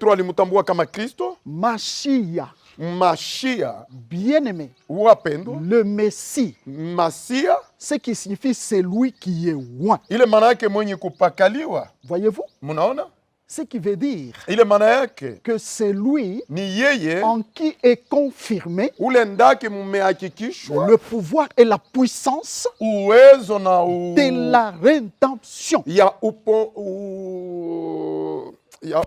Alimtambua kama Kristo. Mashia. Mashia. Bien-aimé. Wapendo. Le Messie. Masia. Ce qui signifie celui qui est loin. Ile maana yake mwenye kupakaliwa. Voyez-vous? Munaona? Ce qui veut dire ile maana yake que c'est lui ni yeye en qui est confirmé ule ndake mumehakikishwa le pouvoir et la puissance uwezo na de la rédemption. ya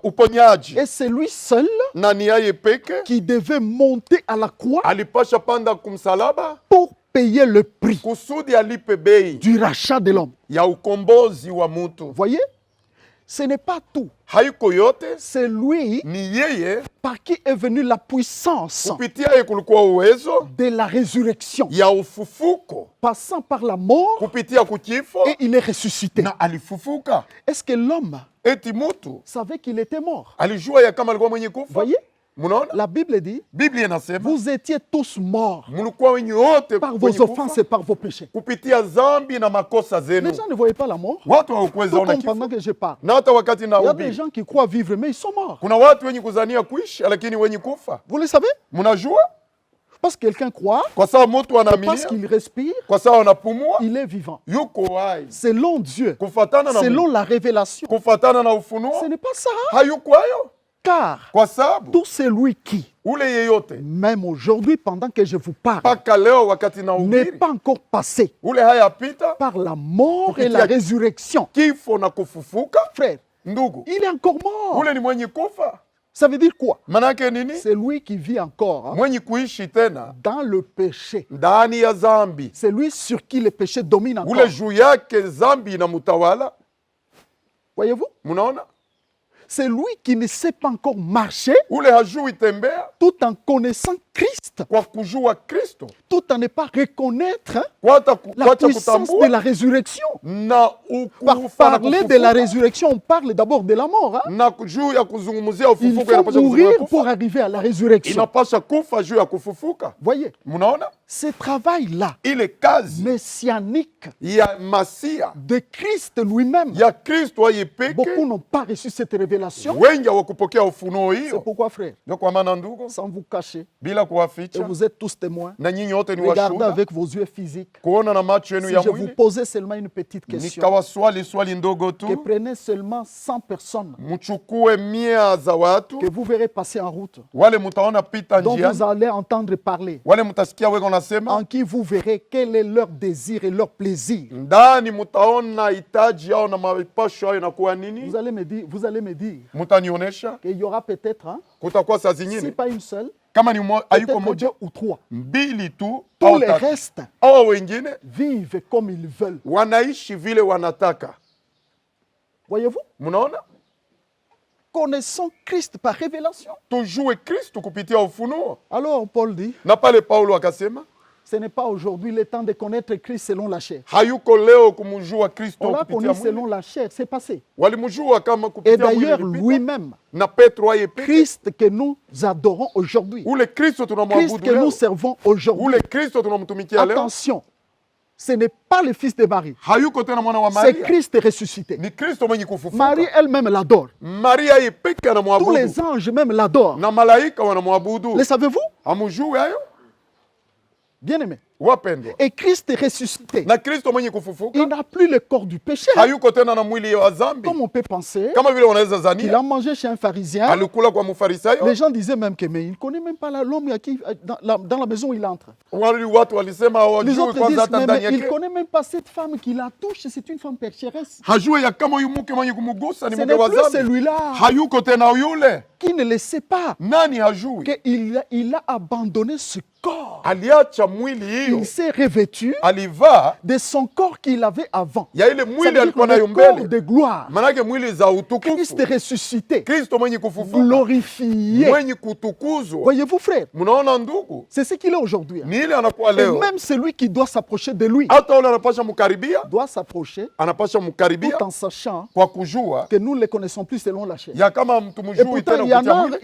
uponyaji. Et c'est lui seul na ni yeye peke qui devait monter à la croix alipasha panda kumsalaba pour payer le prix kusudi alipe bei du rachat de l'homme. ya ukombozi wa mutu. Voyez? Ce n'est pas tout. Haiko yote. C'est lui ni yeye par qui est venue la puissance kupitia yeye kulikuwa uwezo de la résurrection. ya ufufuko Passant par la mort kupitia kukifo et il est ressuscité. na alifufuka. Est-ce que l'homme eti mutu savait qu'il était mort? alijua ya kama alikuwa mwenye kufa? Voyez? Munaona? La Bible dit, Biblia inasema vous étiez tous morts mulikuwa wenye wote par kwenye vos kufa, offenses et par vos péchés. kupitia zambi na makosa zenu. Les gens ne voyaient pas la mort. Watu hawakuweza Tout ona comme pendant kifo. que je parle. Na hata wakati Il y a des nahubiri gens qui croient vivre, mais ils sont morts. kuna watu wenye kuzania kuishi lakini wenye kufa. Vous le savez? Mnajua? Parce que quelqu'un croit, Kwa sababu mtu parce anaamini, qu'il respire, kwa sababu anapumua, il est vivant. yuko hai. Selon Dieu, Kufatana na selon Mungu, la révélation. kufatana na Ce ufunuo, n'est pas ça. hayuko hayo. Car Kwa sababu tout celui qui, ule yeyote même aujourd'hui, pendant que je vous parle, mpaka leo wakati n'est nahubiri, pas encore passé ule hayapita par la mort et la résurrection, kifo na kufufuka, frère, ndugu, il est encore mort. ule ni mwenye kufa. Ça veut dire quoi? Manake nini? C'est lui qui vit encore hein, Mwenye kuishi tena dans le péché. ndani ya zambi, C'est lui sur qui le péché domine encore. ule juu yake zambi na mutawala. Voyez-vous? Munaona? C'est lui qui ne sait pas encore marcher Ule hajui tembea tout en connaissant Christ, kwa kujua Kristo, tout en ne pas reconnaître hein, la kuacha puissance de kutambua la résurrection. na Par ukufa na parler de la kufufuka. résurrection, on parle d'abord de la mort. Hein. Na juu ya kuzungumzia Il ufufuko faut inapasha mourir kuzungumzia pour kufa. arriver à la résurrection. Inapasha kufa juu ya kufufuka. Voyez, Munaona? ce travail-là, Ile kazi messianique ya Masia de Christ lui-même, ya Kristo yeye peke, beaucoup n'ont pas reçu cette révélation. wengi hawakupokea ufunuo C'est hiyo. pourquoi, frère, Ndio kwa maana ndugu, sans vous cacher, bila et kuwaficha, vous êtes tous témoins, na nyinyi wote ni regardez washuhuda, avec vos yeux physiques. kuona na macho yenu Si ya je vous mwili, posais seulement une petite question, nikawaswali swali ndogo que tu, prenez seulement 100 personnes, mchukue 100 za watu, que vous verrez passer en route, wale mutaona pita dont vous njiani, allez entendre parler, wale mutasikia weko nasema, en qui vous verrez quel est leur désir et leur plaisir. ndani mutaona hitaji yao na mapasho yao inakuwa nini, Vous allez me dire mutanionesha. qu'il y aura peut-être, hein, Kutakuwa saa si zingine pas une seule, kama ni hayuko peut-être moja, deux ou trois. mbili tu Tous au les tatu. restes Hao wengine vivent comme ils veulent. wanaishi vile wanataka. Voyez-vous? Mnaona? Connaissons Christ par révélation. Tujue Kristo kupitia ufunuo. Alors Paul dit, Na pale Paulo akasema, ce n'est pas aujourd'hui le temps de connaître Christ selon la chair. hayuko leo kumjua Kristo On l'a kupitia connu mwili. selon la chair, c'est passé. Walimjua kama Et kupitia mwili d'ailleurs, ilipita. lui-même, Na Petro yeye peke, Christ que nous adorons aujourd'hui, ule Kristo Christ tunamwabudu que nous leo, servons aujourd'hui, ule Kristo tunamtumikia leo, attention, ce n'est pas le fils de Marie, hayuko tena mwana wa c'est Maria, Christ ressuscité. ni Kristo mwenye kufufuka. Marie elle-même l'adore. Maria yeye peke Tous anamwabudu, les anges même l'adorent. na malaika wanamwabudu. Le savez-vous? Hamujui hayo Bien-aimé. wapendwa? Et Christ ressuscité, Na Kristo mwenye kufufuka il n'a plus le corps du péché. hayuko tena na mwili wa dhambi, Comme on peut penser kama vile wanaweza qu'il zania a mangé chez un pharisien. alikula kwa mfarisayo. Les gens disaient même que mais il ne connaît même pas l'homme dans la maison où il entre. Wale watu walisema Les hawajui autres kwanza disent hata mais ndani il ne yake, connaît même pas cette femme qui la touche, c'est une femme pécheresse. hajue ya kama huyu mke mwenye kumgusa ni Ce mke n'est wa plus dhambi. celui-là Hayuko tena yule. qui ne le sait pas Nani hajui? qu'il a abandonné ce corps. Aliacha mwili hiyo, Il s'est revêtu alivaa de son corps qu'il avait avant. ya ile Ça veut mwili dire alikuwa que nayo le corps mbele, de gloire, manake mwili za utukufu. Christ ressuscité, Kristo mwenye kufufuka, glorifié. mwenye kutukuzwa. Voyez-vous, frère, Mnaona ndugu, c'est ce qu'il est aujourd'hui. ni ile anakuwa Et leo. même celui qui doit s'approcher de lui Hata ule anapasha mkaribia, doit s'approcher anapasha mkaribia tout en sachant kwa kujua que nous ne le connaissons plus selon la chair. ya kama Et mtumjui pourtant, tena il kupitia mwili.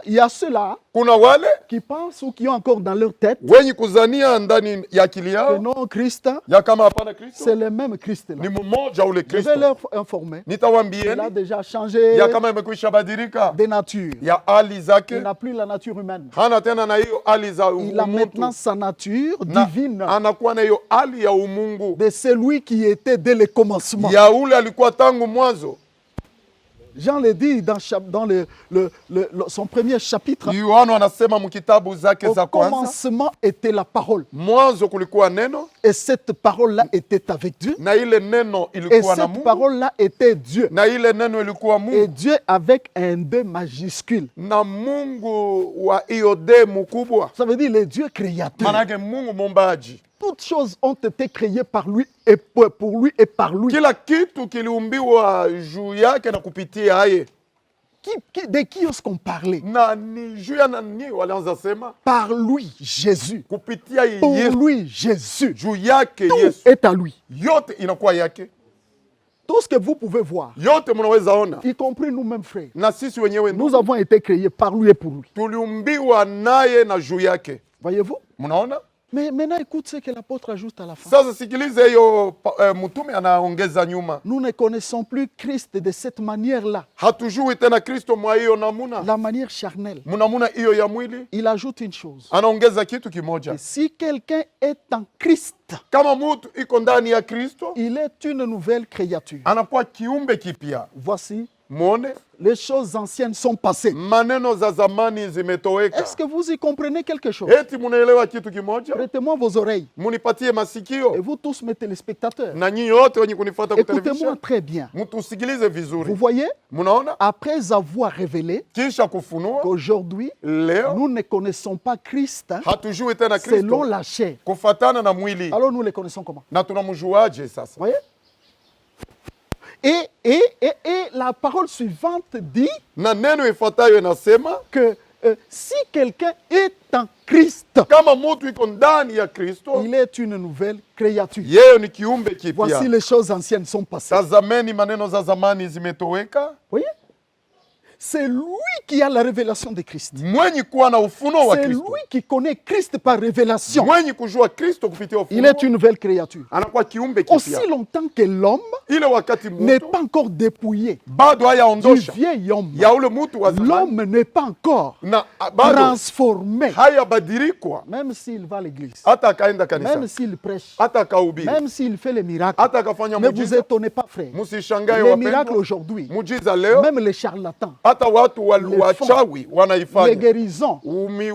il y a ceux-là Kuna wale qui pensent ou qui ont encore dans leur tête wenye kuzania ndani ya akili que yao non, Christ, ya kama hapana Kristo c'est le même Christ-là. ni mmoja ule Je vais Kristo. leur informer. Il a Nitawaambieni déjà changé ya kama imekwisha badilika de nature. ya hali zake, Il n'a plus la nature humaine. hana tena na hiyo hali za Il a maintenant umuntu, sa nature na divine anakuwa na hiyo hali ya umungu de celui qui était dès le commencement. ya ule alikuwa tangu mwanzo. Jean le dit dans son premier chapitre. Yohana anasema mkitabu zake Au za kwanza, commencement était la parole. mwanzo kulikuwa neno Et cette parole-là était avec Dieu. na ile neno Et ilikuwa na cette Mungu parole-là était Dieu. na ile neno ilikuwa Et Mungu Dieu avec un D majuscule. na Mungu wa hiyo de mkubwa, Ça veut dire le Dieu créateur. manake Mungu muumbaji. Toutes choses ont été créées par lui et pour lui et par lui. Kila kitu kiliumbiwa juu yake na kupitia yeye. De qui est-ce qu'on parlait? Na ni juu ya nani walianza sema? Par lui, Jésus. Kupitia Pour Yesu, lui, Jésus. juu yake Tout Yesu, est à lui. yote inakuwa yake, Tout ce que vous pouvez voir, yote mnaweza ona. y compris nous-mêmes, frères. Na sisi wenyewe Nous avons été créés par lui et pour lui. tuliumbiwa naye na juu yake. Voyez-vous? Mnaona? Mais maintenant, écoute ce que l'apôtre ajoute à la fin. Sasa sikilize hiyo mtume anaongeza nyuma. Nous ne connaissons plus Christ de cette manière-là, Hatujui tena Kristo mwa hiyo namuna, la manière charnelle. mnamuna hiyo ya mwili. Il ajoute une chose. Anaongeza kitu kimoja, Et si quelqu'un est en Christ, kama mtu iko ndani ya Kristo il est une nouvelle créature. anakuwa kiumbe kipya. Voici, Mwone les choses anciennes sont passées. maneno za zamani zimetoweka. Est-ce que vous y comprenez quelque chose? Eti munaelewa kitu kimoja? Prêtez-moi vos oreilles. Munipatie Et masikio, vous tous, mes téléspectateurs, na nyinyi wote wenye kunifuata kwa écoutez-moi television, très bien. mtusikilize Vous vizuri. voyez, Munaona, après avoir révélé kisha kufunua qu'aujourd'hui, leo nous ne connaissons pas Christ hatujui tena selon Kristo la chair. kufatana na mwili. Alors nous le connaissons comment? Na tunamjuaje sasa? Voyez? Et la parole suivante dit Na neno ifuatayo inasema que si quelqu'un est en Christ, kama mtu iko ndani ya Kristo, il est une nouvelle créature. yeye ni kiumbe Voici kipya. les choses anciennes sont passées. Tazameni, maneno za zamani zimetoweka. Voyez? C'est lui qui a la révélation de Christ. Mwenye kuwa na ufunuo wa C'est Kristo, lui qui connaît Christ par révélation. mwenye kujua Kristo kupitia Il ufunuo, est une nouvelle créature. anakuwa kiumbe Aussi kipya. longtemps que l'homme Ile wakati n'est mtu pas encore dépouillé bado du hayaondosha vieil homme, ya ule mtu wa zamani, l'homme n'est pas encore na bado transformé, hayabadilikwa, même s'il va à l'église, hata akaenda même kanisa, s'il prêche, hata akahubiri, même s'il fait les miracles. hata akafanya Ne vous muujiza. étonnez pas, frère. Msishangae Les miracles wapendwa, aujourd'hui, muujiza leo, même les charlatans, hata watu les wachawi les wanaifanya, guérisons,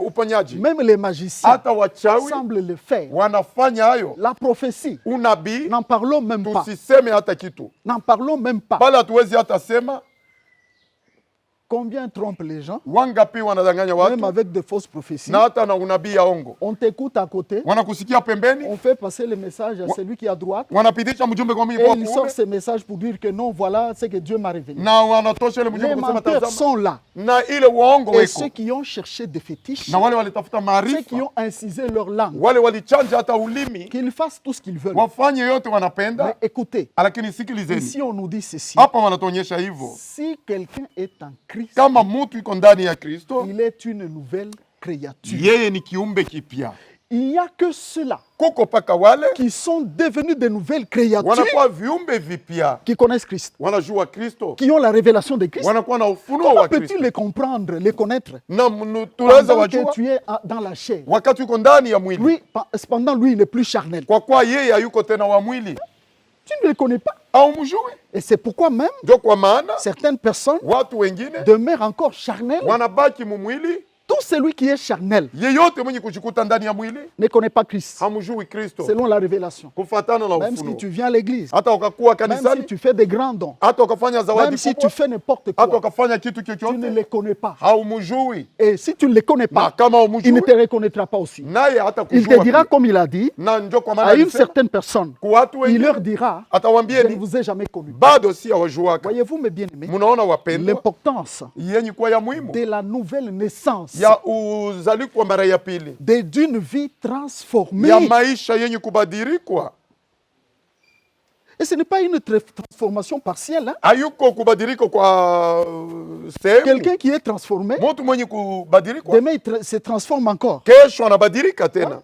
uponyaji, même les magiciens hata wachawi semblent le faire. wanafanya hayo. La prophétie, Unabii n'en parlons même pas. tusiseme hata kitu, N'en parlons même pas. bali hatuwezi hata sema. Combien trompent les gens, Wangapi wanadanganya même watu avec de fausses prophéties. na hata na unabii ya ongo, On t'écoute à côté, wanakusikia pembeni, on fait passer le message à celui qui est à droite, wanapitisha mjumbe kwa mimi et kwa il sort kuume, ce message pour dire que non, voilà ce que Dieu m'a révélé. na wanatosha ile mjumbe Les kusema menteurs tazama, sont là. na ile uongo Et weko, ceux qui ont cherché des fétiches, na wale walitafuta ceux maarifa, qui ont incisé leur langue, wale walichanja hata ulimi, qu'ils fassent tout ce qu'ils veulent. wafanye yote Mais wanapenda, écoutez, lakini sikilizeni, ici on nous dit ceci. hapa wanatuonyesha hivyo, Si quelqu'un est en Christ, kama mtu iko ndani ya Kristo, il est une nouvelle créature. yeye ni kiumbe kipya. Il n'y a que ceux-là Kuko paka wale qui sont devenus de nouvelles créatures, wanakuwa viumbe vipya, qui connaissent Christ, wanajua Kristo, qui ont la révélation de Christ. wanakuwa na ufunuo Comment wa peux-tu Kristo, les comprendre, les connaître na tunaweza pendant que wajua tu es dans la chair? wakati uko ndani ya mwili, Lui, cependant, lui, il n'est plus charnel. kwa kuwa yeye hayuko tena wa mwili, Tu ne le connais pas. au mjui. Et c'est pourquoi même Ndio kwa maana certaines personnes watu wengine demeurent encore charnelles. wanabaki mumwili. Tout celui qui est charnel Yeyote mwenye kujikuta ndani ya mwili ne connaît pas Christ, hamjui Kristo, selon la révélation. kufatana na Même si ufunuo. tu viens à l'église, Hata ukakuwa même si kanisani, tu fais des grands dons, hata ukafanya même zawadi si tu kubwa, fais n'importe hata quoi, ukafanya kitu tu ne chochote, les connais pas. haumjui. Et si tu ne les connais Na pas, kama il ne haumjui, te reconnaîtra pas aussi. naye hata Il te kujua dira, pia. comme il a dit, Na ndio kwa maana à une alisema, certaine personne, kwa watu il leur wengine dira, je atawaambieni, ne vous ai jamais connu. bado si hawajuaka. Voyez-vous, mes bien-aimés, Munaona wapendwa, l'importance yenye kuwa ya muhimu de la nouvelle naissance, ya uzalikwa mara ya pili, d'une vie transformée. ya maisha yenye kubadilika. Et ce n'est pas une transformation partielle. Hein? hayuko kubadilika kwa sehemu. Quelqu'un qui est transformé, Mtu mwenye kubadilika demain il se transforme encore. kesho anabadilika tena.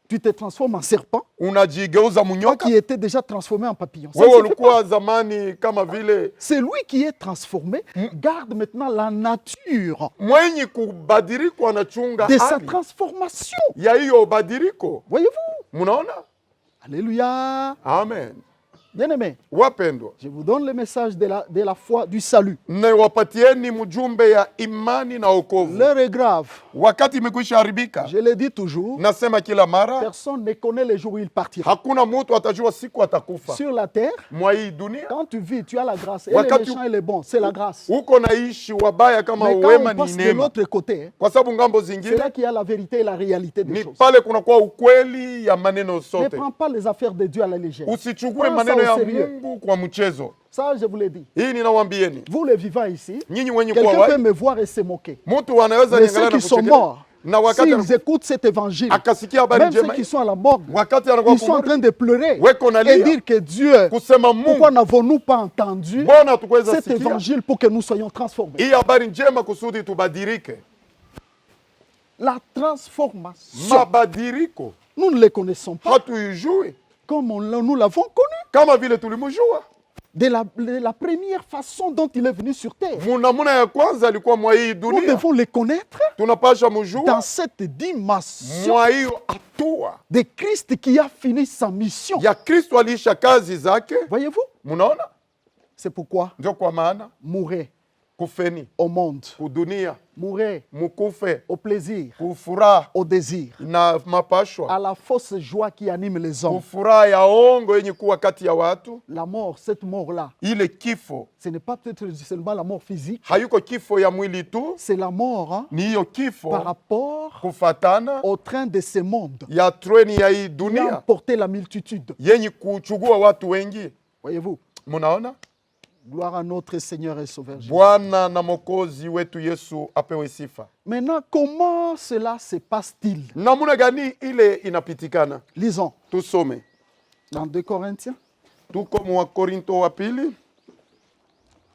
Tu te transformes en serpent, Unajigeuza toi munyoka. qui étais déjà transformé en papillon. Ça Wewe ne se fait ulikuwa zamani kama vile. pas. C'est lui qui est transformé, garde maintenant la nature Mwenye kubadilika anachunga de sa hali transformation. ya hiyo badiliko. Voyez-vous? Munaona? Alléluia. Amen. Bien-aimés, Wapendwa, je vous donne le message de la foi, du salut. nawapatieni mjumbe ya imani na wokovu. L'heure est grave. Wakati imekwisha haribika. Je le dis toujours, Nasema kila mara, personne ne connaît le jour où il partira. hakuna mtu atajua siku atakufa. Sur la terre, Mwa hii dunia quand tu vis, tu as la grâce. Et les Wakati- méchants et les bons, c'est la grâce. uko naishi wabaya kama Mais quand wema on ni passe de neema. l'autre côté, hein, Kwa sababu ngambo c'est zingine là qu'il y a la vérité et la réalité des ni choses. pale kunakuwa ukweli ya maneno Ne sote. prends pas les affaires de Dieu à la légère. Usichukue Prends ça maneno au ya sérieux. Mungu kwa mchezo. Ça, je vous l'ai dit. Hii ninawambieni Vous les vivants ici, nyinyi wenye kuwa quelqu'un peut wai, me voir et se moquer. mtu anaweza Mais ceux niangalia na qui sont kuchekelea morts, na wakati s'ils écoutent cet évangile, akasikia habari même ceux njema qui hii, sont à la morgue, wakati anakuwa ils sont en kumuri, train de pleurer weko na et lia dire que Dieu, kusema Mungu, pourquoi n'avons-nous pas entendu mbona hatukuweza cet sikia évangile pour que nous soyons transformés? hii habari njema kusudi tubadilike. La transformation, Mabadiliko nous ne les connaissons pas hatuijui comme nous l'avons connu. kama vile tulimjua. De la première façon dont il est venu sur terre. Namuna ya kwanza alikuwa mwa hii Nous dunia, devons les connaître tunapasha dans mjua cette dimension mwa hiyo hatua de Christ qui a fini sa mission. ya Kristo aliisha kazi zake. Voyez-vous? Munaona, C'est pourquoi ndio kwa maana mourir kufeni au monde, kudunia, mourir mukufe au plaisir, kufuraha au désir, na mapashwa, à la fausse joie qui anime les hommes. kufuraha ya ongo yenye kuwa kati ya watu. La mort, cette mort-là, Ile kifo ce n'est pas peut-être seulement la mort physique, hayuko kifo ya mwili tu, c'est la mort hein, ni hiyo par kifo rapport kufatana au train de ce monde ya treni ya hii qui a dunia emporté la multitude. yenye kuchugua watu wengi. Voyez-vous? Munaona, Gloire à notre Seigneur et Sauveur Jésus. Bwana na Mwokozi wetu Yesu apewe sifa. Maintenant, comment cela se passe-t-il? Namuna gani ile inapitikana? Lisons Tusome, dans 2 Corinthiens. tuko mwa Korinto wa pili,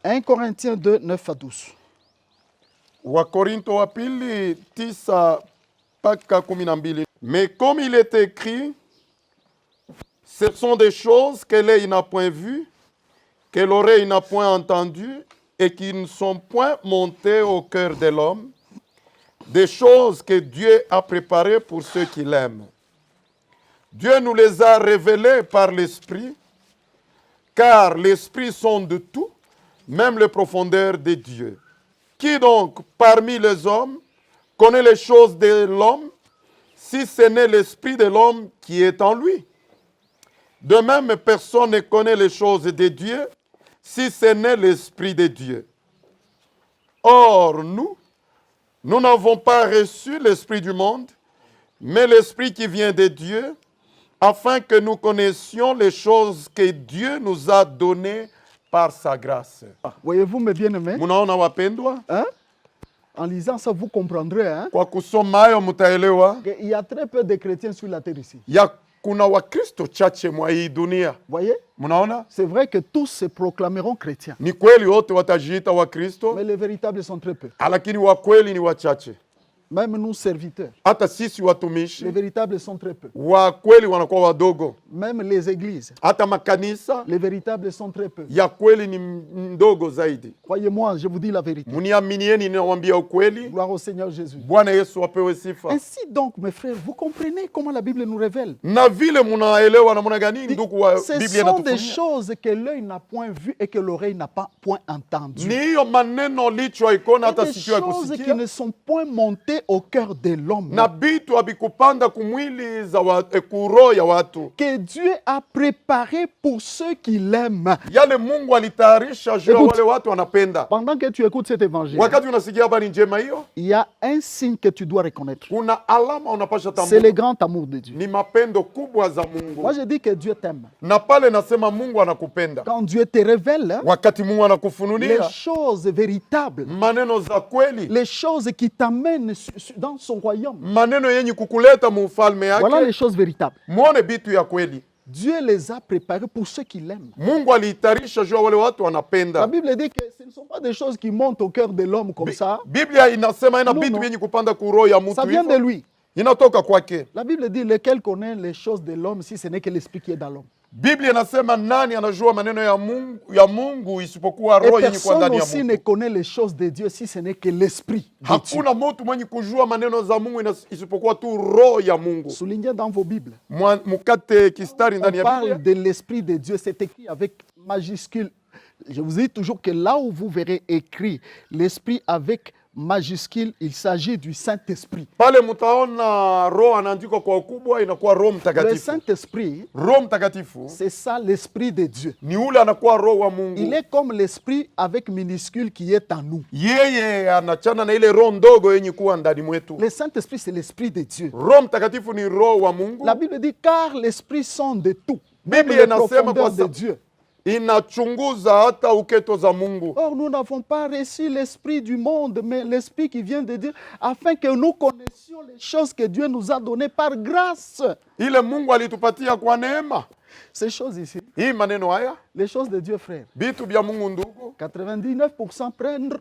1 Corinthiens 2, 9 à 12. wa Korinto wa pili 9 mpaka 12. Mais comme il est écrit, ce sont des choses que l'œil n'a point vues, que l'oreille n'a point entendues et qui ne sont point montées au cœur de l'homme, des choses que Dieu a préparées pour ceux qui l'aiment. Dieu nous les a révélées par l'Esprit, car l'Esprit sonde de tout, même les profondeurs de Dieu. Qui donc, parmi les hommes, connaît les choses de l'homme, si ce n'est l'Esprit de l'homme qui est en lui? De même, personne ne connaît les choses de Dieu, si ce n'est l'Esprit de Dieu. Or, nous n'avons pas reçu l'Esprit du monde, mais l'Esprit qui vient de Dieu, afin que nous connaissions les choses que Dieu nous a données par sa grâce. Voyez-vous, mes bien-aimés, Munaona wapendwa, hein? En lisant ça, vous comprendrez hein, kwa kusoma hayo mtaelewa qu'il y a très peu de chrétiens sur la terre ici. ya kuna Wakristo chache mwa hii dunia. Voyez? Munaona, C'est vrai que tous se proclameront chrétiens, ni kweli wote watajiita Wakristo, mais les véritables sont très peu. lakini wa kweli ni wachache. Même nous, serviteurs, Hata sisi watumishi les véritables sont très peu. wa kweli wanakuwa wadogo. Même les églises, Hata makanisa les véritables sont très peu. ya kweli ni ndogo zaidi. Croyez-moi, je vous dis la vérité. Muniaminieni, ninawambia ukweli. Gloire au Seigneur Jésus. Bwana Yesu apewe sifa. Ainsi donc, mes frères, vous comprenez comment la Bible nous révèle. Na vile munaelewa namna gani ndugu wa Ce Biblia sont des inatufunia. choses que l'œil n'a point vues et que l'oreille n'a pas point entendues. Ni hiyo maneno licho haikona Et hata des sikio ya choses qui kusikia. ne sont point montées au cœur de l'homme. Na bitu abikupanda kumwili za kuroho ya watu. Que Dieu a préparé pour ceux qui l'aiment. Yale Mungu alitayarisha juu ya Écoute. wale watu wanapenda. Pendant que tu écoutes cet évangile, Wakati unasikia habari njema hiyo, il y a un signe que tu dois reconnaître. kuna alama unapasha C'est tambua. le grand amour de Dieu. Ni mapendo kubwa za Moi, Mungu. je dis que Dieu t'aime. Na pale nasema Mungu anakupenda. Quand Dieu te révèle hein, Wakati Mungu les anakufunulia choses véritables, maneno za kweli, les choses qui t'amènent dans son royaume. maneno yenye kukuleta mu ufalme Voilà les yake, choses véritables. muone bitu ya kweli. Dieu les a préparés pour ceux qui l'aiment. Mungu aliitarisha juu ya wale watu La wanapenda. Bible dit que ce ne sont pas des choses qui montent au cœur de l'homme comme ça. Biblia inasema ina Non, vitu non. vyenye kupanda kuroho ya mtu Ça vient de hivyo. lui. Inatoka kwake. La Bible dit lequel connaît les choses de l'homme si ce n'est que l'esprit qui est dans l'homme. Biblia inasema nani anajua maneno ya Mungu isipokuwa Et roho yenye kwa personne ndani ya aussi ne Mungu. connaît les choses de Dieu si ce n'est que l'esprit de Dieu. Hakuna mtu mwenye kujua maneno za Mungu isipokuwa tu roho ya Mungu. Soulignez dans vos Bibles. Mukate kistari On ndani ya parle Biblia. de l'esprit de Dieu, c'est écrit avec majuscule. Je vous dis toujours que là où vous verrez écrit l'esprit avec majuscule, il s'agit du Saint-Esprit. Pale mtaona roho anaandikwa kwa ukubwa inakuwa Roho Le Mtakatifu. Saint-Esprit, Roho Mtakatifu c'est ça l'esprit de Dieu. ni ule anakuwa roho wa Il Mungu. est comme l'esprit avec minuscule qui est en nous. Yeye anachana na ile roho ndogo yenye kuwa ndani mwetu. Le Saint-Esprit, c'est l'esprit de Dieu. Roho Mtakatifu ni roho wa Mungu. La Bible dit car l'esprit sonde tout, même Biblia les inasema profondeurs kwa de sa- Dieu. Inachunguza hata uketo za Mungu. Or, nous n'avons pas reçu l'esprit du monde, mais l'esprit qui vient de Dieu, afin que nous connaissions les choses que Dieu nous a données par grâce. Ile Mungu alitupatia kwa neema. Ces choses ici, Hii maneno haya les choses de Dieu, frère, vitu vya Mungu ndugu, 99%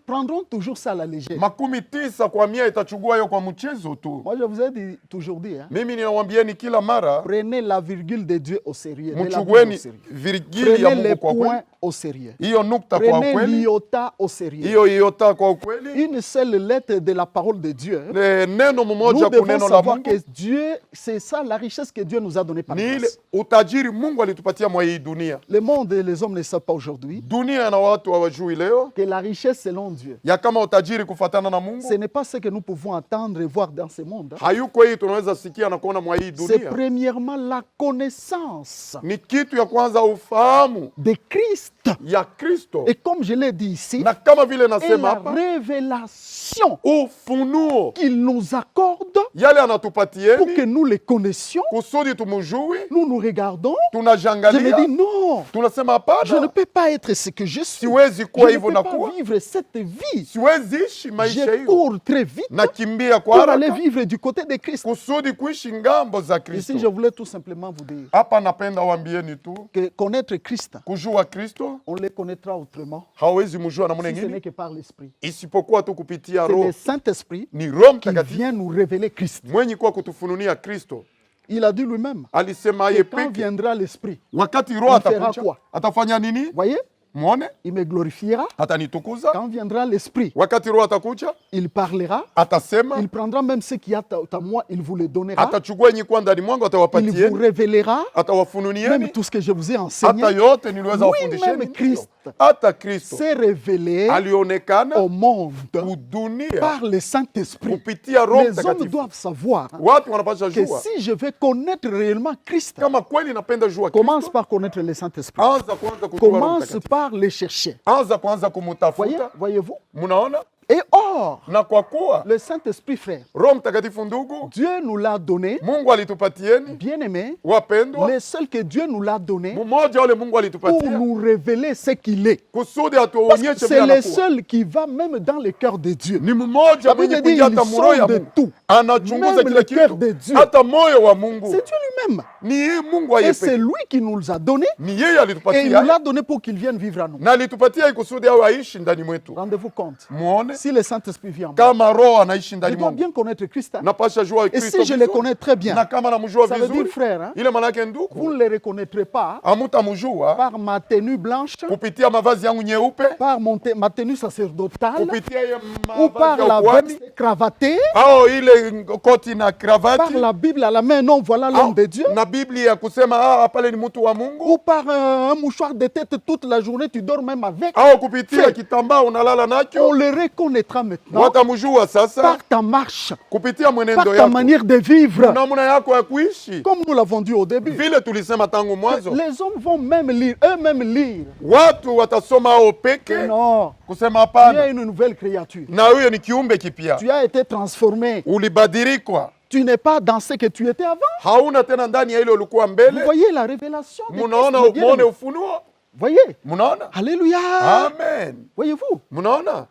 prendront toujours ça à la légère. 90% itachukua hiyo kwa mchezo tu. Moi, je vous ai dit, toujours dit, hein, Mimi ninawambieni kila mara prenez la virgule de Dieu au sérieux. de la Bible au mchukueni sérieux. virgili ya Prenez les Mungu kwa points kweli. au sérieux. Hiyo nukta kwa Prenez ukweli, l'iota au sérieux. hiyo iota kwa ukweli, Une seule lettre de la parole de Dieu. neno Nous mmoja devons kuneno la savoir Mungu que Dieu, c'est ça la richesse que Dieu nous a donnée par ni ile grâce. utajiri Mungu alitupatia mwa hii dunia. Le monde et les hommes ne savent pas aujourd'hui Dunia na watu hawajui leo que la richesse selon Dieu, ya kama utajiri kufatana na ce Mungu n'est pas ce que nous pouvons attendre et voir dans ce monde. hayuko hii tunaweza sikia na kuona mwa hii C'est dunia. premièrement la connaissance Ni kitu ya kwanza ufahamu de Christ. ya Kristo, Et comme je l'ai dit ici, na kama vile et nasema la hapa, révélation ufunuo qu'il nous accorde yale pour que anatupatieni nous les connaissions. kusudi tumujui, Nous nous regardons. Je me tunajangalia, dis non, tunasema je ne hapana, peux pas être ce que je suis. siwezi Je kuwa ne hivyo peux na pas kuwa, vivre cette vie. siwezi ishi maisha Je hiyo, cours très vite nakimbia pour kwa aller haraka vivre du côté de Christ. kusudi kuishi ngambo za Ici, je Kristo. voulais tout simplement vous dire Hapa napenda waambieni tu que connaître Christ, kujua Kristo on le connaîtra autrement hawezi mjua namna si ce n'est nyingine que par l'Esprit. isipokuwa tu kupitia C'est le Roho. Saint-Esprit Ni Roho qui Mtakatifu vient nous révéler Christ. mwenye kuwa kutufununia Kristo. Il a dit lui-même Alisema que yeye quand peke, viendra l'Esprit, wakati Roho On fera atakuja quoi? atafanya nini? voyez, Muone, il me glorifiera. atanitukuza. Quand viendra l'Esprit, Wakati Roho atakuja il parlera. atasema, Il prendra même ce qui est à moi, il vous le donnera. atachukua yenye kuwa ndani mwangu, Il vous atawapatieni, révélera même atawafununieni tout ce que je vous ai enseigné. hata yote niliweza Lui-même wafundisheni. Christ Hata Kristo s'est révélé alionekana au monde kudunia par le Saint-Esprit. kupitia Roho Les hommes Mtakatifu. doivent savoir Watu wanapaswa que jua si je veux connaître réellement Christ, kama kweli napenda jua commence Kristo, par connaître le Saint-Esprit. anza kwanza kujua Roho Commence Mtakatifu, par le chercher. anza kwanza kumutafuta. Voyez-vous? Munaona, Et or, na kwa kuwa le Saint-Esprit, frère, Roho Mtakatifu ndugu, Dieu nous l'a donné, Mungu alitupatieni bien-aimé, wapendwa, le seul que Dieu nous l'a donné mmoja ule Mungu pour alitupatia nous révéler ce qu'il est. kusudi Parce que atuonyeshe c'est vile le anakuwa. seul qui va même dans le cœur de Dieu. Ni mmoja La mwenye Bible dit, kuingia hata il muroho ya sonde Mungu, tout. anachunguza Même kila le cœur kitu, de Dieu. hata moyo wa Mungu. C'est Dieu lui-même. Ni yeye Mungu Et c'est ayepeke, lui qui nous a donné. ni yeye Et il alitupatia nous l'a donné pour qu'il vienne vivre à nous. na alitupatia kusudi awe aishi ndani mwetu. Rendez-vous compte. Muone Si le Saint-Esprit vient en moi, kama Roho anaishi je ndani dois mwangu, bien connaître Christ. Hein. napasha jua Et Kristo si je le vizuri. connais très bien, Na kama namjua ça veut dire, vizuri, frère, hein, ile manake vous ndugu, ne le reconnaîtrez pas hamutamjua par ma tenue blanche, kupitia mavazi yangu nyeupe, par ma tenue sacerdotale, kupitia ile ou par mavazi ya la ukuhani, veste cravatée, au ile koti na par kravati, la Bible à la main. Non, voilà l'homme au de Dieu. na Biblia ya kusema pale ni mtu wa Mungu, Ou par un mouchoir de tête toute la journée, tu dors même avec. au kupitia Frère, kitambaa unalala on nacho. le reconnaîtra maintenant Watamjua sasa par ta marche, kupitia par mwenendo ta yako, manière de vivre. namna yako ya kuishi, Comme nous l'avons dit au début, vile tulisema tangu mwanzo. les hommes vont même lire, eux-mêmes lire. Watu watasoma hao peke Non, kusema tu hapana, es une nouvelle créature. na huyo ni kiumbe kipya, Tu as été transformé. ulibadilika, Tu n'es pas dans ce que tu étais avant. hauna tena ndani ya ile ulikuwa Vous mbele. voyez la révélation de Munaona, Christ, bien muone aimé. ufunuo, Voyez. munaona. Alléluia. Amen, Voyez-vous. munaona.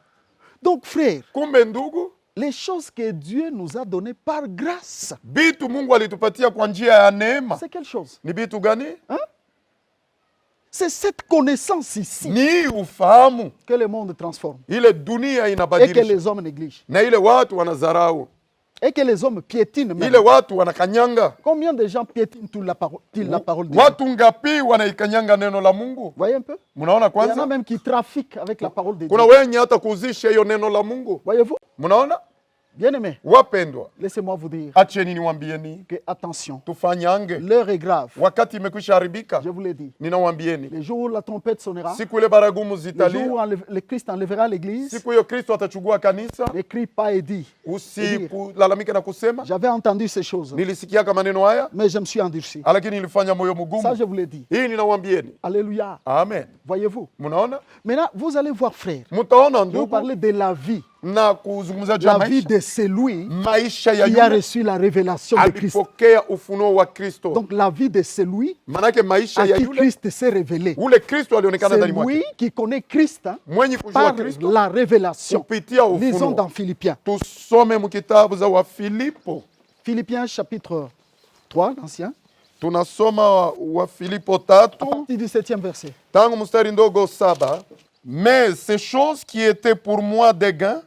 Donc, frère, Kumbe ndugu, les choses que Dieu nous a données par grâce. Bitu Mungu alitupatia kwa njia ya neema. C'est quelle chose? Ni bitu gani? C'est cette connaissance ici Ni ufahamu que le monde transforme ile dunia et que inabadilisha, les hommes négligent na ile watu wanazarau, et que les hommes piétinent même. ile watu wanakanyanga. Combien de gens piétinent la parole de Dieu? Watu ngapi wanaikanyanga neno la Mungu? Voyez un peu? Munaona Il y en a kwanza? même qui trafiquent avec la parole de Dieu. Kuna wenye hata kuuzisha hiyo neno la Mungu. Voyez-vous? Munaona? Bien-aimés, Wapendwa, laissez-moi vous dire acheni niwaambieni, que, attention, tufanyange. l'heure est grave. Wakati imekwisha haribika, Je vous l'ai dit. ninawaambieni, Le jour où la trompette sonnera, siku ile baragumu le jour zitalia, où le Christ enlèvera l'église, siku hiyo Kristo atachukua kanisa. ne crie pas et dit. Usikulalamike na kusema J'avais entendu ces choses, nilisikiaka maneno haya, mais je me suis endurci. lakini nilifanya moyo Ça, mgumu. je vous l'ai dit. Hii ninawaambieni. Alléluia. Amen. Voyez-vous? Munaona? Maintenant, vous allez voir, frère. Mutaona Je vous ndugu, parler de la vie. na kuzungumza juu ya La vie maisha, de celui maisha ya qui a yule reçu la révélation de Christ. alipokea ufunuo wa Kristo. Donc, la vie de celui Manake maisha à ya qui yule Christ s'est révélé. ule Kristo alionekana ndani C'est lui mwake, qui connaît Christ mwenye kujua par Kristo la révélation. kupitia Lisons ufunuo. dans Philippiens. Tusome mkitabu za Wafilipo, Philippiens chapitre 3, l'ancien, tunasoma Wafilipo à 3 partir du 7e verset. tangu mstari ndogo 7. Mais ces choses qui étaient pour moi des gains,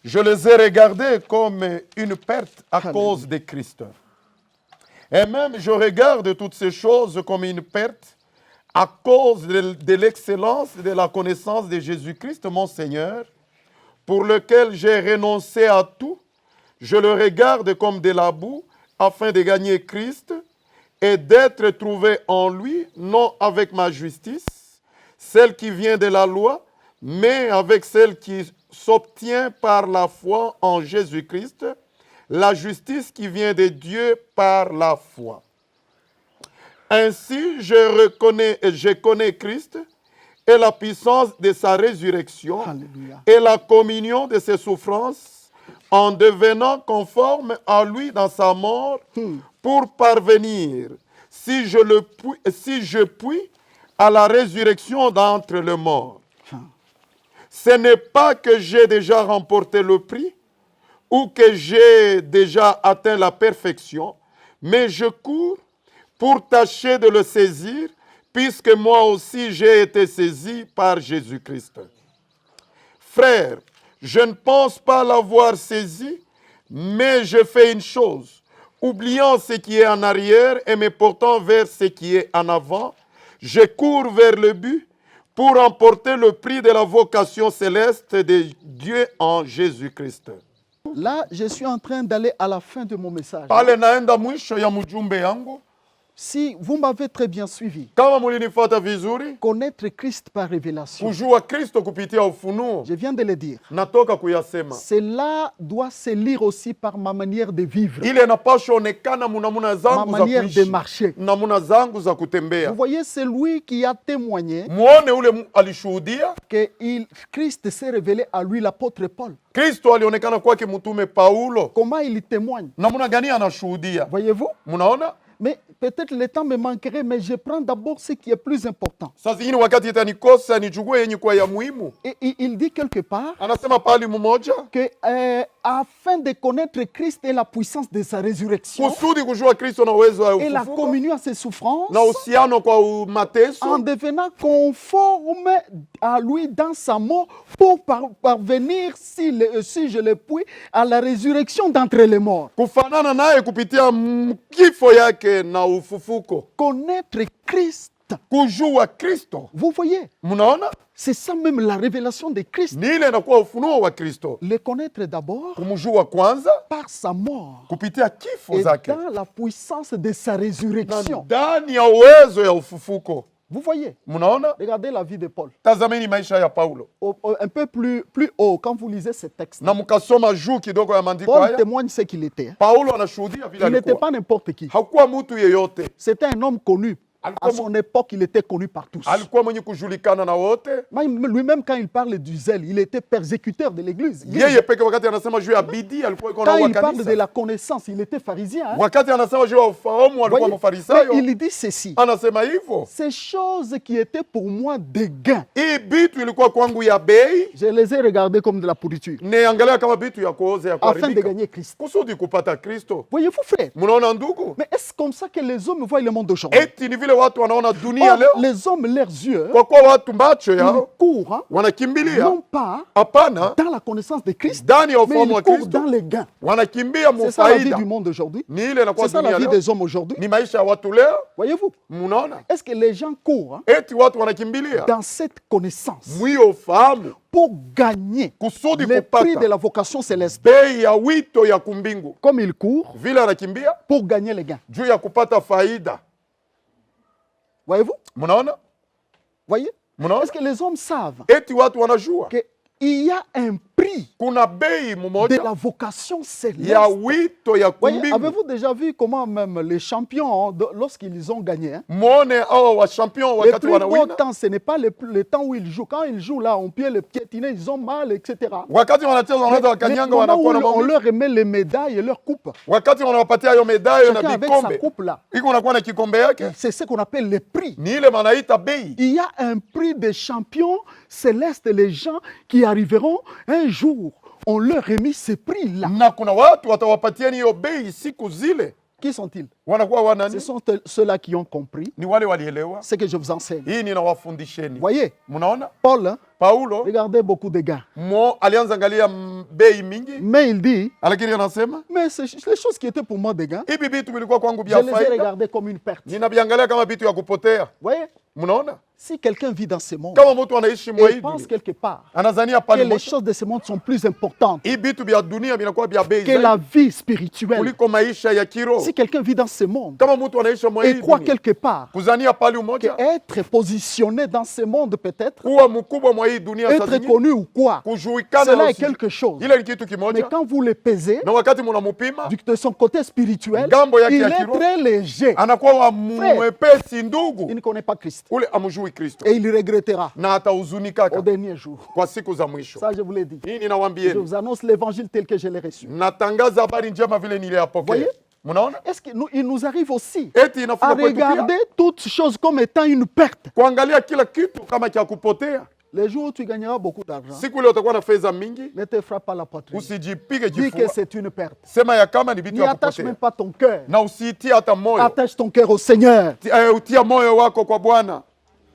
je les ai regardées comme une perte à cause de Christ. Et même je regarde toutes ces choses comme une perte à cause de l'excellence de la connaissance de Jésus-Christ, mon Seigneur, pour lequel j'ai renoncé à tout. Je le regarde comme de la boue, afin de gagner Christ et d'être trouvé en lui, non avec ma justice, celle qui vient de la loi, mais avec celle qui s'obtient par la foi en Jésus-Christ, la justice qui vient de Dieu par la foi. Ainsi, je connais Christ et la puissance de sa résurrection Alléluia. et la communion de ses souffrances, en devenant conforme à lui dans sa mort, pour parvenir, si je puis, à la résurrection d'entre les morts. Ce n'est pas que j'ai déjà remporté le prix ou que j'ai déjà atteint la perfection, mais je cours pour tâcher de le saisir, puisque moi aussi j'ai été saisi par Jésus-Christ. Frères, je ne pense pas l'avoir saisi, mais je fais une chose, oubliant ce qui est en arrière et me portant vers ce qui est en avant, je cours vers le but pour remporter le prix de la vocation céleste de Dieu en Jésus-Christ. Là, je suis en train d'aller à la fin de mon message. Pale naenda mwisho ya mjumbe yangu. Si vous m'avez très bien suivi, Kama mulinifuata vizuri, connaître Christ par révélation, kujua Kristo kupitia ufunuo, je viens de le dire, natoka kuyasema. cela doit se lire aussi par ma manière de vivre, Ile inapaswa onekana munamuna ma zangu za manière de kuishi, marcher. namuna zangu za kutembea. Vous voyez, c'est lui qui a témoigné Muone ule alishuhudia. que Christ s'est révélé à lui, l'apôtre Paul. Kristo alionekana kwake mtume Paulo. Comment il témoigne? Namuna gani anashuhudia? Voyez-vous? Munaona? Mais peut-être le temps me manquerait, mais je prends d'abord ce qui est plus important. Sasa hii ni wakati itanikosa nichukue yenye kuwa ya muhimu. Et il dit quelque part Anasema pali mmoja, que afin de connaître Christ et la puissance de sa résurrection kusudi kujua Kristo na uwezo wa et la ufufuko communion à ses souffrances, na uhusiano kwa en mateso, devenant conforme à lui dans sa mort pour parvenir, si je le puis, à la résurrection d'entre les morts. kufanana naye kupitia kifo yake na ufufuko. Connaître Christ. Kujua Kristo. Vous voyez, Mnaona? c'est ça même la révélation de Christ. Ni ile inakuwa ufunuo wa Kristo. Le connaître d'abord Kumjua kwanza par sa mort kupitia kifo et zake dans la puissance de sa na résurrection. ndani ya uwezo ya ufufuko. Vous voyez, Mnaona? regardez la vie de Paul. Tazameni maisha ya Paulo. Un peu plus haut, quand vous lisez ce texte, Na mkasoma juu kidogo ya maandiko Paul haya. témoigne ce qu'il était. Paulo anashuhudia vile Il n'était alikuwa. pas n'importe qui. Hakuwa mtu yeyote. C'était un homme connu À son époque, il était connu par tous. alikuwa mwenye kujulikana na wote. Lui-même, quand il parle du zèle, il était persécuteur de l'Église. Yeye peke wakati anasema juu ya bidii alikuwa iko na Quand wa il parle de kanisa. la connaissance, il était pharisien. Hein? Wakati anasema juu ya ufahamu alikuwa Voyez? mfarisayo. Mais il dit ceci. Anasema hivyo. Ces choses qui étaient pour moi des gains, Hii bitu ilikuwa kwangu ya bei, je les ai regardées comme de la pourriture, niangalia kama bitu ya kuoza ya afin de kuharibika. gagner Christ. Kusudi kupata Kristo. Voyez-vous, frère? Mnaona ndugu? Mais est-ce comme ça que les hommes voient le monde d'aujourd'hui? Eti ni vile watu wanaona dunia Or, leo. les hommes, leurs yeux, Kwa kuwa watu macho ils yao courent, hein, wanakimbilia non pas hapana dans la connaissance de Christ, ndani ya mais ufahamu ils wa courent Kristo, dans les gains. wanakimbia C'est ça la vie mufaida. du monde aujourd'hui. Ni ile inakuwa C'est ça la dunia vie leo, des hommes aujourd'hui. ni maisha ya watu leo. Voyez-vous? Mnaona Est-ce que les gens courent hein, eti watu wanakimbilia dans cette connaissance mwiyo ufahamu pour gagner kusudi le prix de kupata la vocation céleste, bei ya wito ya kumbingu, comme ils courent vile anakimbia pour gagner les gains? juu ya kupata faida. Voyez-vous? Mnaona Voyez? mnaona Est-ce que les hommes savent eti watu wanajua qu'il y a un prix kuna bei de mmoja la vocation céleste? ya wito ya Voyez, kumbingu. avez-vous déjà vu comment même les champions, lorsqu'ils ont gagné, hein, Mwone hawa wa champion le wakati plus beau wanawina, temps, ce n'est pas le temps où ils jouent. Quand ils jouent là, on peut les piétiner, ils ont mal, etc. wakati wanacheza wanaweza Le wakanyanga, moment où wanakuwa na on maumivu. leur remet les médailles et leurs coupes, Wakati wanawapatia hayo medayo chacun na avec sa vikombe, coupe là, iko nakuwa na kikombe yake, c'est ce qu'on appelle les prix. ni ile manaita bei. Il y a un prix des champions célestes, les gens qui arriveront un jour, on leur remet ces prix-là. Na kuna watu watawapatia hiyo bei siku zile. Qui sont-ils? Wanakuwa Ce wanani? sont ceux-là qui ont compris Ni wale walielewa. ce que je vous enseigne. Hii ninawafundisheni. Voyez, Mnaona Paul, hein, Paulo regardez beaucoup de gars. alianza angalia bei mingi, Mais il dit, lakini anasema mais les choses qui étaient pour moi des gars, hivi vitu vilikuwa kwangu je vya les ai faida, regardées comme une perte. ninaviangalia kama vitu ya kupotea. Voyez, Mnaona si quelqu'un vit dans ce monde kama mtu anaishi mwa et hii pense dunia, quelque part anazania que pale les moto, choses de ce monde sont plus importantes hii vitu vya dunia vinakuwa vya bei que la zaidi vie spirituelle, kuliko maisha ya kiroho. si quelqu'un vit dans ce monde Kama mtu anaishi mwa hii et croit dunia, quelque part kuzania pale que umoja, être positionné dans ce monde peut-être, kuwa mkubwa mwa hii dunia, saa être zingine connu ou quoi, kujulikana, cela na est quelque chose. ile ni kitu Mais kimoja, quand vous le pesez, na wakati mnamupima de son côté spirituel, Ngambo yake il ya est kiroho. très léger. anakuwa wa mwepesi Il ndugu, ne connaît pas Christ. ule amjui Kristo Et il regrettera na atahuzunikaka au dernier jour. kwa siku za mwisho. Ça, je vous l'ai dit. Hii Je ninawaambieni, vous annonce l'évangile tel que je l'ai reçu. natangaza habari njema vile niliyapokea. Voyez? Mnaona Est-ce qu'il nous arrive aussi eti à inafunga kwetu pia regarder toutes choses comme étant une perte? kuangalia kila kitu kama cha kupotea. Les jours où tu gagneras beaucoup d'argent, Siku ile utakuwa na fedha mingi, ne te frappe pas la poitrine. usijipige Dis que kifua, c'est une perte. sema ya kama ni vitu N'y ya attache même kupotea, pas ton cœur. na usiitie hata moyo. Attache ton cœur au Seigneur. Utia moyo wako kwa Bwana.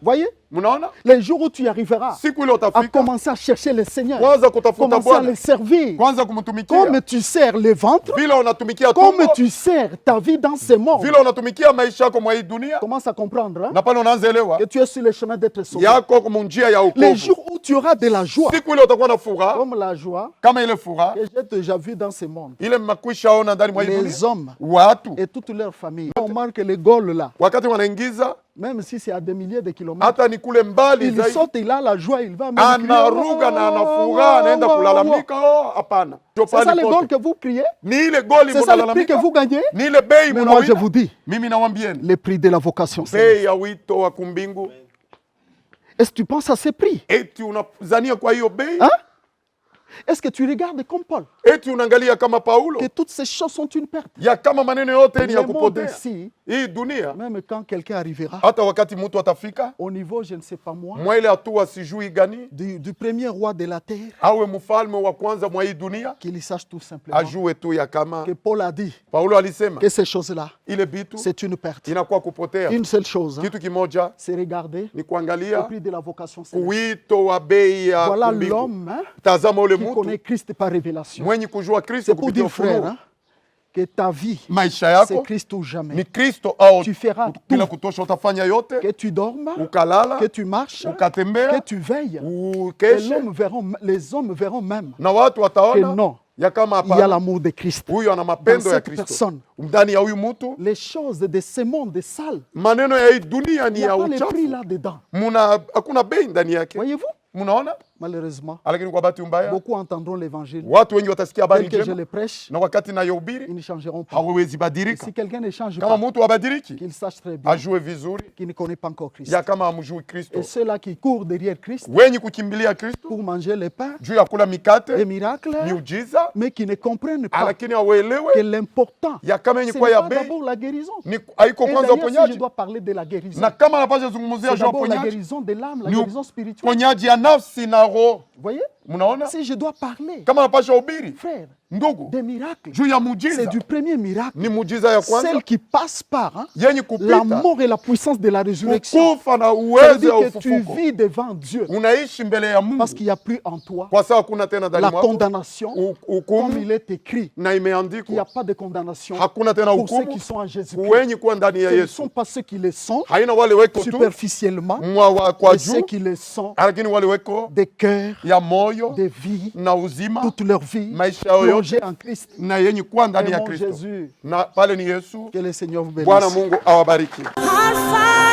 Voyez? Mnaona Les jours où tu y arriveras siku ile à utafika, commencer à chercher le Seigneur, kwanza kutafuta commencer à Bwana, le servir, kwanza kumtumikia comme tu sers le ventre, vile unatumikia comme tumbo, tu sers ta vie dans ce monde. vile unatumikia maisha yako mwa hii dunia, Commence à comprendre hein, na pale unaanza elewa que tu es sur le chemin d'être sauvé. yako kwa njia ya Les wokovu. jours où tu auras de la joie, Siku ile utakuwa na furaha comme la joie kama ile furaha que j'ai déjà vue dans ce monde. ile mmekwisha ona ndani mwa hii Les dunia. hommes Watu et toute leur famille, on marque les Gaules là, wakati wanaingiza même si c'est à des milliers de kilomètres, hata ni kule mbali il zaidi, saute, il a la joie, il va même anaruga na ana furaha, anaenda kulalamika. Oh, hapana, ndio C'est ça pale les Gaules pote. que vous criez, Ni ile goli c'est ça le prix que mnalalamika, vous gagnez. ni ile bei Mais moi je mnawina. vous dis, Mimi nawambieni le prix de la vocation. Seigneur. bei ya wito wa kumbingu, Est-ce que tu penses à ces prix? eti unazania kwa hiyo bei, Hein? Est-ce que tu regardes comme Paul, eti unaangalia kama Paulo que toutes ces choses sont une perte? ya kama maneno yote ni ya Le monde kupotea. ici, Hii dunia même quand quelqu'un arrivera, hata wakati mtu atafika au niveau, je ne sais pas moi, mwa ile hatua sijui gani, du premier roi de la terre, awe mfalme wa kwanza mwa hii dunia, qu'il sache tout simplement ajue tu ya kama que Paul a dit Paulo alisema que ces choses-là, ile bitu c'est une perte. inakuwa kupotea. Une seule chose, hein, Kitu kimoja c'est regarder ni le kuangalia prix de la vocation céleste. wito wa bei ya Voilà kumbingu. l'homme hein, Tazama ule qui mtu connaît Christ par révélation. mwenye kujua Kristo C'est pour kupitia dire, frère, ufunuo. hein, que ta vie, Maisha c'est yako Christ ou jamais. ni Kristo au Tu feras bila tout. kutosha, utafanya yote, Que tu dormes, ukalala, que tu marches, que ukatembea, tu veilles. Et ukeshe, les hommes verront même na watu que wataona non, ya kama il y a hapana, l'amour de Christ. huyu ana mapendo Dans ya cette Kristo personne. ndani ya huyu mtu. Les choses de ce monde sale, Maneno ya hii dunia il ni n'y a ya pas les prix uchafu, là-dedans. hakuna bei ndani yake. Voyez-vous? Mnaona Malheureusement, lakini kwa bahati mbaya beaucoup entendront l'évangile. watu wengi watasikia habari Tel que je njema le prêche, na wakati ils nayohubiri ne changeront pas. hawawezi Et badilika. si quelqu'un ne change Kama pas, mtu abadiliki, qu'il sache très bien ajue vizuri qu'il ne connaît pas encore Christ. ya kama amjui Kristo. Et ceux-là qui courent derrière Christ Wenye kukimbilia Kristo pour manger le pain, juu ya kula les mikate, miracles, miujiza, mais qui ne comprennent pas lakini que hawelewe l'important, ya kama ce yenye n'est kwa ya pas bei d'abord la guérison. ni haiko Et kwanza d'ailleurs, si je uponyaji, dois parler de la guérison, na kama anapasha zungumzia c'est juu ya d'abord la uponyaji, guérison de l'âme, la ni guérison spirituelle. uponyaji ya nafsi na roho. Vous voyez? Mnaona, Si je dois parler, kama anapasha ubiri frère, ndugu des miracles, juu ya c'est muujiza, du premier miracle. ni muujiza ya kwanza Celle qui passe par yenye la kupita mort et la puissance de la résurrection. kukufa na Ça veut uwezo dire ya que tu ufufuko. vis devant Dieu Unaishi mbele ya Mungu parce qu'il n'y a plus en toi kwa sababu hakuna tena ndani la mwako condamnation, comme hukumu, il est écrit. na Il n'y a imeandikwa pas de condamnation hakuna tena pour ceux hukumu qui sont en Jésus-Christ. wenye kuwa ndani ya Ce ne Yesu. sont pas ceux qui le sont Haina wale weko tu superficiellement, kwa mais ceux juu, qui le sont lakini wale weko des cœurs, ya moyo des vies, na uzima toute leur vie maisha yao yote plongée en Christ. na yenye kuwa ndani ya Aimons Kristo, Jésus. na pale ni Yesu. Que le Seigneur vous Bwana bénisse. Mungu awabariki. Alpha